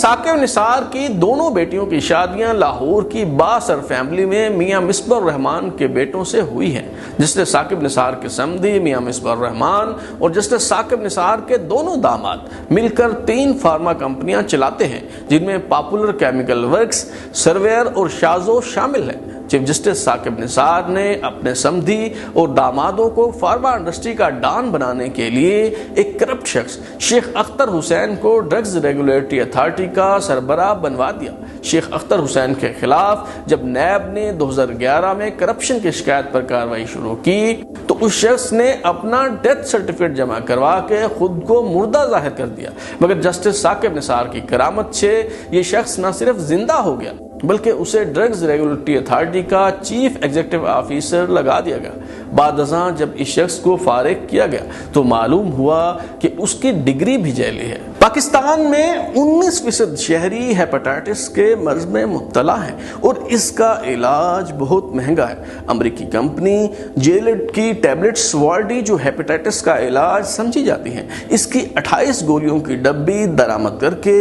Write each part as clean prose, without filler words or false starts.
ثاقب نثار کی دونوں بیٹیوں کی شادیاں لاہور کی بااثر فیملی میں میاں مصباح الرحمان کے بیٹوں سے ہوئی ہیں. جسٹس ثاقب نثار کے سمدھی میاں مصباح الرحمان اور جسٹس ثاقب نثار کے دونوں داماد مل کر 3 فارما کمپنیاں چلاتے ہیں، جن میں پاپولر کیمیکل ورکس، سرویئر اور شازو شامل ہیں. چیف جسٹس ثاقب نثار نے اپنے سمدھی اور دامادوں کو فارما انڈسٹری کا ڈان بنانے کے لیے ایک کرپٹ شخص شیخ اختر حسین کو ڈرگز ریگولیٹری اتھارٹی کا سربراہ بنوا دیا. شیخ اختر حسین کے خلاف جب نیب نے 2011 میں کرپشن کی شکایت پر کارروائی شروع کی تو اس شخص نے اپنا ڈیتھ سرٹیفکیٹ جمع کروا کے خود کو مردہ ظاہر کر دیا، مگر جسٹس ثاقب نثار کی کرامت سے یہ شخص نہ صرف زندہ ہو گیا بلکہ اسے ڈرگز ریگولیٹری اتھارٹی کا چیف ایگزیکٹو آفیسر لگا دیا گیا. بعد ازاں جب اس شخص کو فارغ کیا گیا تو معلوم ہوا کہ اس کی ڈگری بھی جعلی ہے. پاکستان میں 19% شہری ہیپاٹائٹس کے مرض میں مبتلا ہیں اور اس کا علاج بہت مہنگا ہے. امریکی کمپنی جیلڈ کی ٹیبلٹس والڈی جو ہیپاٹائٹس کا علاج سمجھی جاتی ہیں، اس کی 28 گولیوں کی ڈبی درآمد کر کے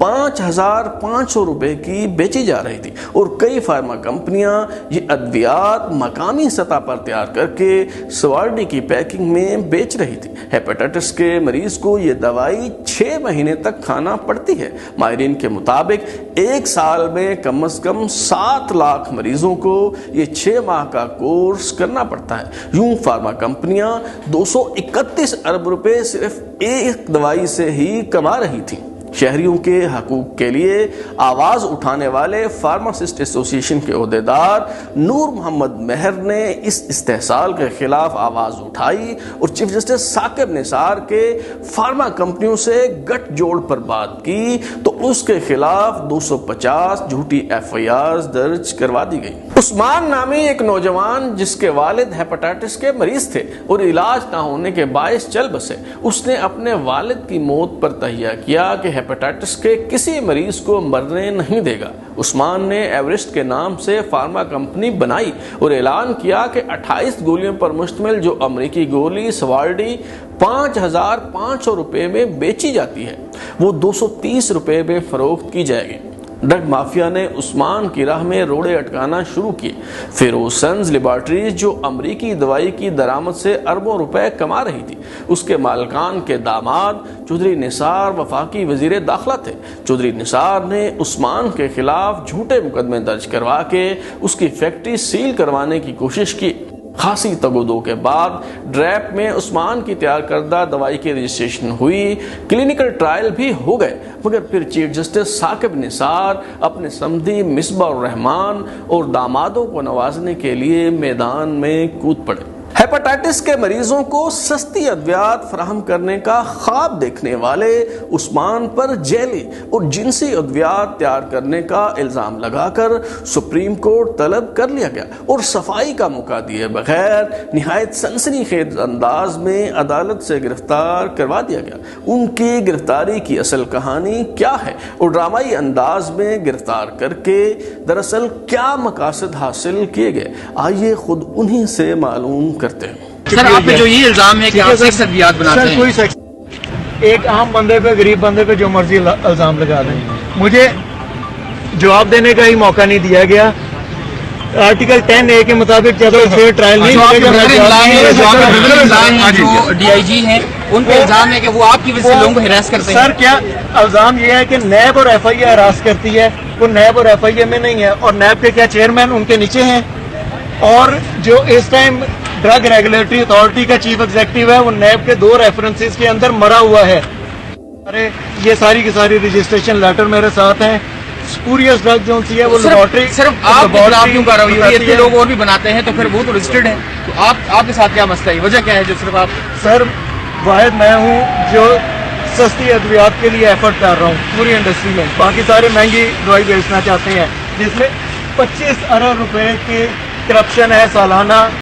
5,500 روپے کی بیچی جا رہی تھی اور کئی فارما کمپنیاں یہ ادویات مقامی سطح پر تیار کر کے سوارڈی کی پیکنگ میں بیچ رہی تھی. ہیپاٹائٹس کے مریض کو یہ دوائی 6 مہینے تک کھانا پڑتی ہے. ماہرین کے مطابق 1 سال میں کم از کم 7 لاکھ مریضوں کو یہ 6 ماہ کا کورس کرنا پڑتا ہے. یوں فارما کمپنیاں 231 ارب روپے صرف ایک دوائی سے ہی کما رہی تھیں. شہریوں کے حقوق کے لیے آواز اٹھانے والے فارماسسٹ ایسوسی ایشن کے عہدیدار نور محمد مہر نے اس استحصال کے خلاف آواز اٹھائی اور چیف جسٹس ثاقب نثار کے فارما کمپنیوں سے گٹھ جوڑ پر بات کی تو اس کے خلاف 250 جھوٹی FIR درج کروا دی گئی. عثمان نامی ایک نوجوان جس کے والد ہیپاٹائٹس کے مریض تھے اور علاج نہ ہونے کے باعث چل بسے، اس نے اپنے والد کی موت پر تہیہ کیا کہ ہیپاٹائٹس کے کسی مریض کو مرنے نہیں دے گا. عثمان نے ایورسٹ کے نام سے فارما کمپنی بنائی اور اعلان کیا کہ 28 گولیوں پر مشتمل جو امریکی گولی سوارڈی 5,500 روپے میں بیچی جاتی ہے وہ 230 روپے میں فروخت کی جائے گی. ڈرگ مافیا نے عثمان کی راہ میں روڑے اٹکانا شروع کیے. فیروسنز لیبارٹریز جو امریکی دوائی کی درآمد سے اربوں روپے کما رہی تھی، اس کے مالکان کے داماد چودھری نثار وفاقی وزیر داخلہ تھے. چودھری نثار نے عثمان کے خلاف جھوٹے مقدمے درج کروا کے اس کی فیکٹری سیل کروانے کی کوشش کی. خاصی تگودو کے بعد ڈریپ میں عثمان کی تیار کردہ دوائی کی رجسٹریشن ہوئی، کلینکل ٹرائل بھی ہو گئے، مگر پھر چیف جسٹس ثاقب نثار اپنے سمدھی مصباح الرحمان اور دامادوں کو نوازنے کے لیے میدان میں کود پڑے. ہیپاٹائٹس کے مریضوں کو سستی ادویات فراہم کرنے کا خواب دیکھنے والے عثمان پر جیلی اور جنسی ادویات تیار کرنے کا الزام لگا کر سپریم کورٹ طلب کر لیا گیا اور صفائی کا موقع دیے بغیر نہایت سنسنی خیز انداز میں عدالت سے گرفتار کروا دیا گیا. ان کی گرفتاری کی اصل کہانی کیا ہے اور ڈرامائی انداز میں گرفتار کر کے دراصل کیا مقاصد حاصل کیے گئے، آئیے خود انہی سے معلوم کرتے ہیں. سر آپ پہ جو یہ الزام ہے کہ آپ سیکس ادویات بناتے ہیں، کوئی سیکس ایک عام بندے پہ، غریب بندے پہ جو مرضی الزام لگا دیں، مجھے جواب دینے کا ہی موقع نہیں دیا گیا. آرٹیکل 10A کے مطابق جب فیئر ٹرائل نہیں جو DIG ہیں ان پہ الزام ہے کہ وہ آپ کی وجہ سے لوگوں کو ہراس کرتے ہیں. سر کیا الزام یہ ہے کہ نیب اور FIA ہراس کرتی ہے، وہ نیب اور FIA میں نہیں ہے، اور نیب کے کیا چیئرمین ان کے نیچے ہیں، اور جو اس ٹائم ڈرگ ریگولیٹری اتھارٹی کا چیف ایگزیکٹو ہے وہ نیب کے 2 ریفرنسز کے اندر مرا ہوا ہے. ارے یہ ساری کی ساری رجسٹریشن لیٹر میرے ساتھ ہیں. سپوریس ڈرگ جو سی ہے وہ لیبارٹری صرف آپ کیوں کر رہے ہو؟ اتنے لوگ اور بھی بناتے ہیں تو پھر وہ تو رجسٹرڈ ہیں، تو آپ کے ساتھ کیا مسئلہ ہے؟ وجہ کیا ہے جو صرف آپ؟ سر واحد میں ہوں جو سستی ادویات کے لیے ایفرٹ کر رہا ہوں پوری انڈسٹری میں. باقی سارے مہنگی دوائی بیچنا چاہتے ہیں جس میں 25 ارب روپے کی کرپشن ہے سالانہ.